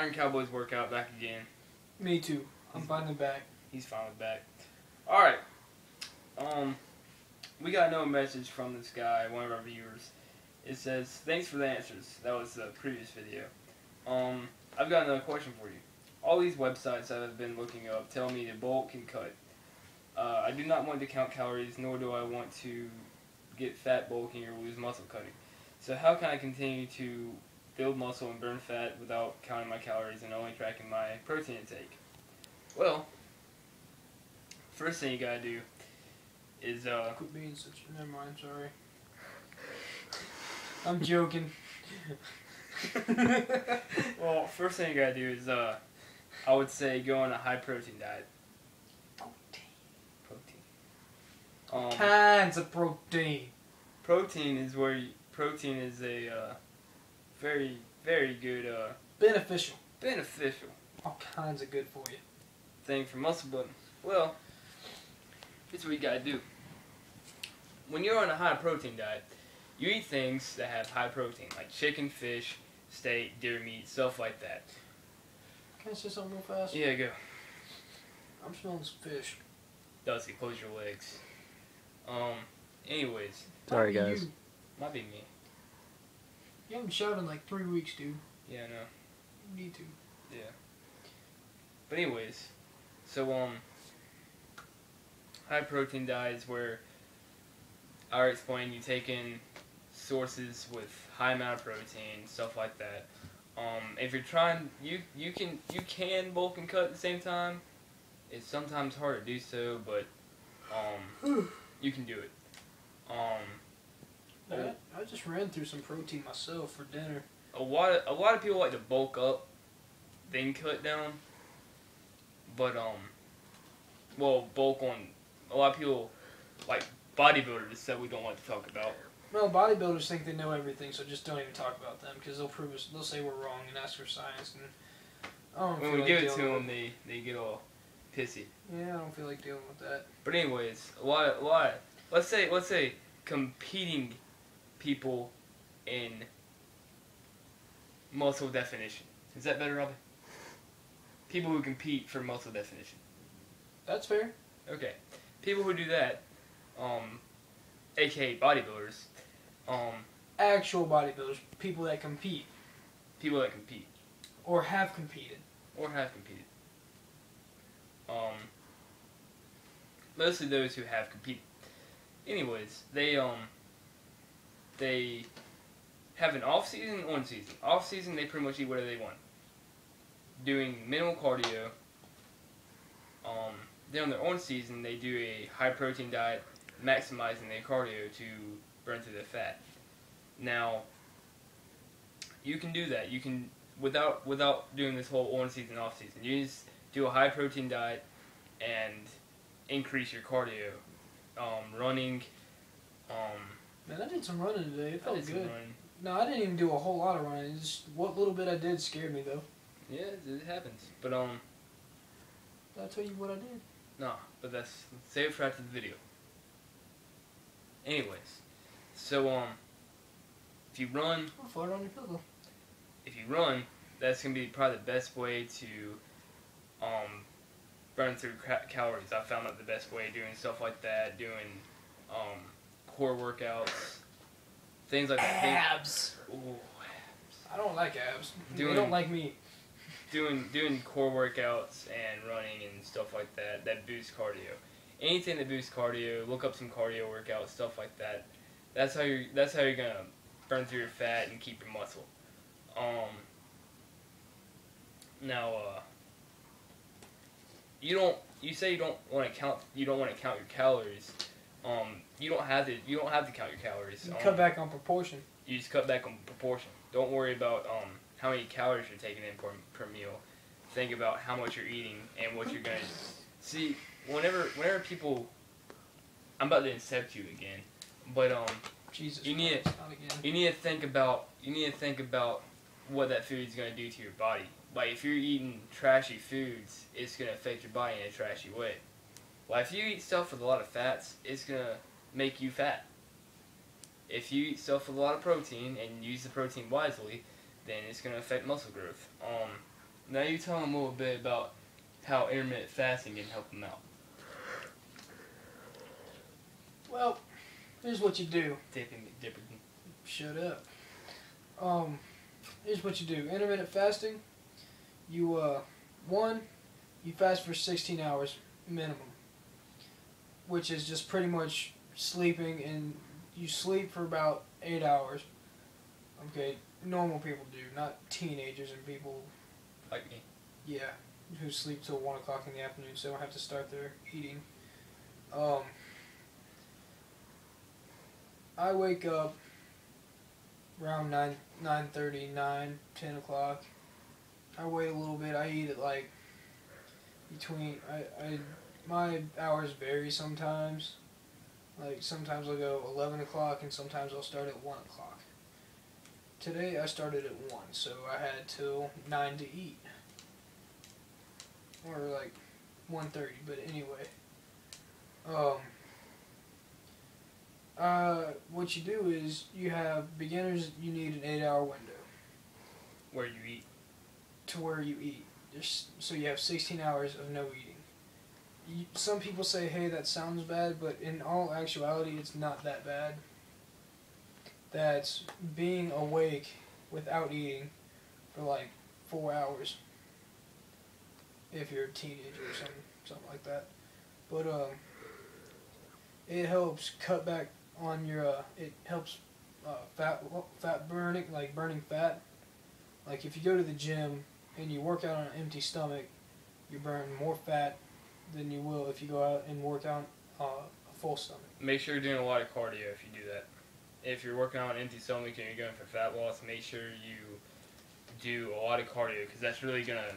Iron Cowboys workout back again. Me too. I'm finally back. He's finally back. Alright. We got another message from this guy, one of our viewers. It says, thanks for the answers. That was the previous video. I've got another question for you. All these websites that I've been looking up tell me to bulk and cut. I do not want to count calories, nor do I want to get fat bulking or lose muscle cutting. So how can I continue to build muscle and burn fat without counting my calories and only tracking my protein intake? Well, first thing you gotta do is Quit being such. Never mind. Sorry. I'm joking. well, first thing you gotta do is I would say go on a high protein diet. Protein. Kinds of protein. Protein is protein is a very, very good Beneficial. All kinds of good for you. Thing for muscle building. Well, here's what you gotta do. When you're on a high protein diet, you eat things that have high protein, like chicken, fish, steak, deer meat, stuff like that. Can I say something real fast? Yeah, go. I'm smelling some fish. Dusty, close your legs. Anyways. Sorry, guys. Might be me. You haven't shouted in like 3 weeks, dude. Yeah, I know. You need to. Yeah. But anyways, so high protein diet is where I already explained you take in sources with high amount of protein, stuff like that. If you're trying, you can bulk and cut at the same time. It's sometimes hard to do so, but you can do it. I just ran through some protein myself for dinner. A lot of people like to bulk up, then cut down. But well, bulk on. A lot of people like bodybuilders that we don't like to talk about. Well, bodybuilders think they know everything, so just don't even talk about them because they'll prove us. They'll say we're wrong and ask for science. And I don't When feel we like give it dealing to with them, they get all pissy. Yeah, I don't feel like dealing with that. But anyways, a lot. Let's say competing people in muscle definition. Is that better, Robbie? People who compete for muscle definition. That's fair. Okay. People who do that, aka bodybuilders, Actual bodybuilders, people that compete people that compete or have competed. or have competed. Mostly those who have competed. Anyways, they have an off season and on season. Off season, they pretty much eat whatever they want, doing minimal cardio. Then on their on season, they do a high protein diet, maximizing their cardio to burn through their fat. Now, you can do that. You can without doing this whole on season off season. You just do a high protein diet and increase your cardio, running. Man, I did some running today. It I felt did some good. running. No, I didn't even do a whole lot of running. Just what little bit I did scared me though. Yeah, it happens. But Did I tell you what I did? no. But that's save it for after the video. Anyways, so if you run. I'll fart on your pillow. If you run, that's gonna be probably the best way to burn through calories. I found that the best way, doing stuff like that, doing core workouts, things like that. Abs. Ooh, I don't like abs. They Doing- don't like me. doing core workouts and running and stuff like that that boosts cardio. Anything that boosts cardio, look up some cardio workouts, stuff like that. That's how you're gonna burn through your fat and keep your muscle. Now, you say you don't want to count your calories. You don't have to count your calories. You cut back on proportion. You just cut back on proportion. Don't worry about how many calories you're taking in per meal. Think about how much you're eating and what you're gonna see. Whenever people, I'm about to incept you again, but Jesus you need Christ, not again. you need to think about what that food is gonna do to your body. Like if you're eating trashy foods, it's gonna affect your body in a trashy way. Well, if you eat stuff with a lot of fats, it's gonna make you fat. If you eat stuff with a lot of protein and use the protein wisely, then it's gonna affect muscle growth. Now you tell them a little bit about how intermittent fasting can help them out. Well, here's what you do. Dipping. Shut up. Here's what you do. Intermittent fasting. You you fast for 16 hours minimum, which is just pretty much sleeping, and you sleep for about 8 hours. Okay, normal people do, not teenagers and people Like me. yeah, who sleep till 1 o'clock in the afternoon, so they don't have to start their eating. I wake up around 9:30, 10 o'clock. I wait a little bit. I eat at like between my hours vary sometimes. Like sometimes I'll go 11 o'clock and sometimes I'll start at 1 o'clock. Today I started at 1, so I had till 9 to eat. Or like 1:30, but anyway. What you do is you have beginners. You need an 8-hour window Where you eat. to where you eat. So you have 16 hours of no eating. Some people say, hey, that sounds bad, but in all actuality, it's not that bad. That's being awake without eating for like 4 hours. If you're a teenager or something like that. But it helps cut back on your. It helps fat burning, like burning fat. Like if you go to the gym and you work out on an empty stomach, you burn more fat than you will if you go out and work out a full stomach. Make sure you're doing a lot of cardio if you do that. If you're working on an empty stomach and you're going for fat loss, make sure you do a lot of cardio, because that's really gonna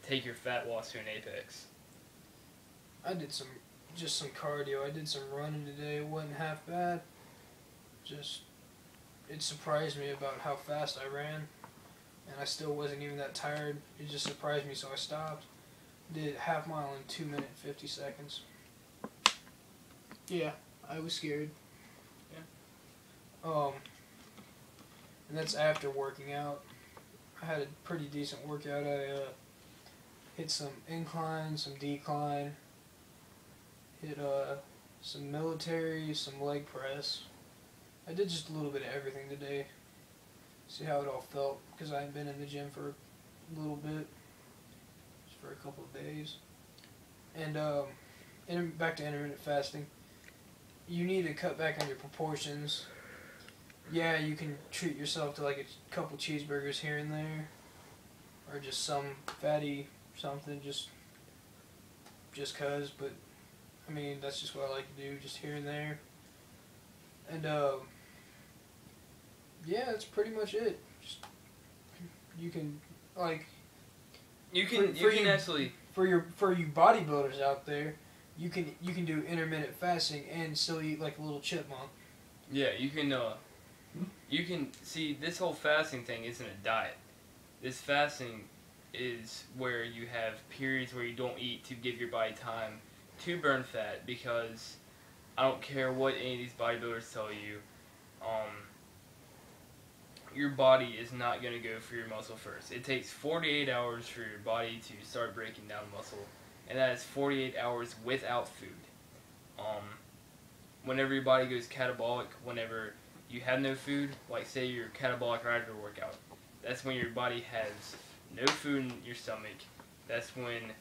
take your fat loss to an apex. I did some cardio. I did some running today. It wasn't half bad. It surprised me about how fast I ran, and I still wasn't even that tired. It just surprised me, so I stopped. Did half mile in 2 minutes 50 seconds. Yeah, I was scared. Yeah. And that's after working out. I had a pretty decent workout. I hit some incline, some decline. Hit some military, some leg press. I did just a little bit of everything today. See how it all felt, because I hadn't been in the gym for a little bit, just for a couple of days. And back to intermittent fasting. You need to cut back on your proportions. Yeah, you can treat yourself to like a couple cheeseburgers here and there, or just some fatty something, just 'cause. But I mean, that's just what I like to do, just here and there. And yeah, that's pretty much it. Just, you can like actually for you bodybuilders out there, you can do intermittent fasting and still eat like a little chipmunk. Yeah, you can see, this whole fasting thing isn't a diet. This fasting is where you have periods where you don't eat to give your body time to burn fat, because I don't care what any of these bodybuilders tell you, your body is not going to go for your muscle first. It takes 48 hours for your body to start breaking down muscle, and that is 48 hours without food. Whenever your body goes catabolic, whenever you have no food, like say you're catabolic right after a workout, that's when your body has no food in your stomach. That's when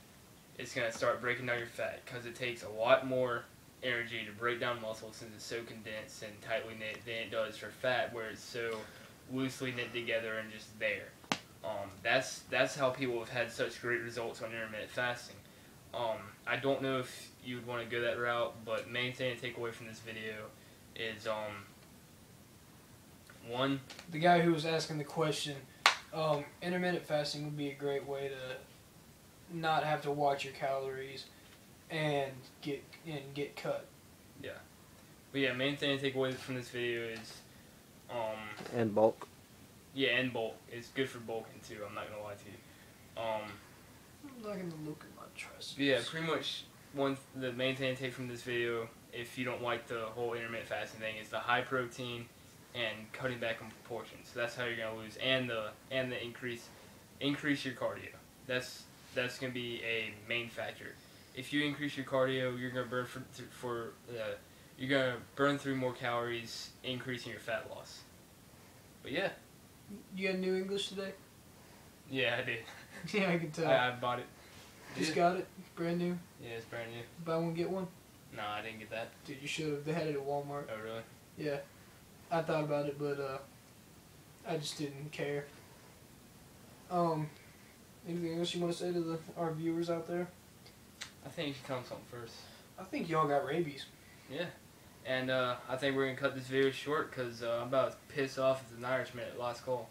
it's going to start breaking down your fat, because it takes a lot more energy to break down muscle since it's so condensed and tightly knit than it does for fat, where it's so loosely knit together and just there. That's how people have had such great results on intermittent fasting. I don't know if you would want to go that route, but main thing to take away from this video is one, the guy who was asking the question, intermittent fasting would be a great way to not have to watch your calories and get cut. Yeah. But yeah, main thing to take away from this video is and bulk. Yeah, and bulk. It's good for bulking too, I'm not gonna lie to you. I'm not gonna look at my triceps. Yeah, pretty much the main thing to take from this video, if you don't like the whole intermittent fasting thing, is the high protein and cutting back on portions. That's how you're gonna lose, and the increase your cardio. That's gonna be a main factor. If you increase your cardio, you're gonna you're gonna burn through more calories, increasing your fat loss. But yeah. You got new English today? Yeah, I did. Yeah, I can tell. I bought it. Just got it? Brand new? Yeah, it's brand new. Buy one, get one? No, I didn't get that. Dude, you should have. They had it at Walmart. Oh, really? Yeah. I thought about it, but I just didn't care. Anything else you want to say to our viewers out there? I think you should tell them something first. I think y'all got rabies. Yeah. And I think we're going to cut this video short because I'm about to piss off at the Irishman at last call.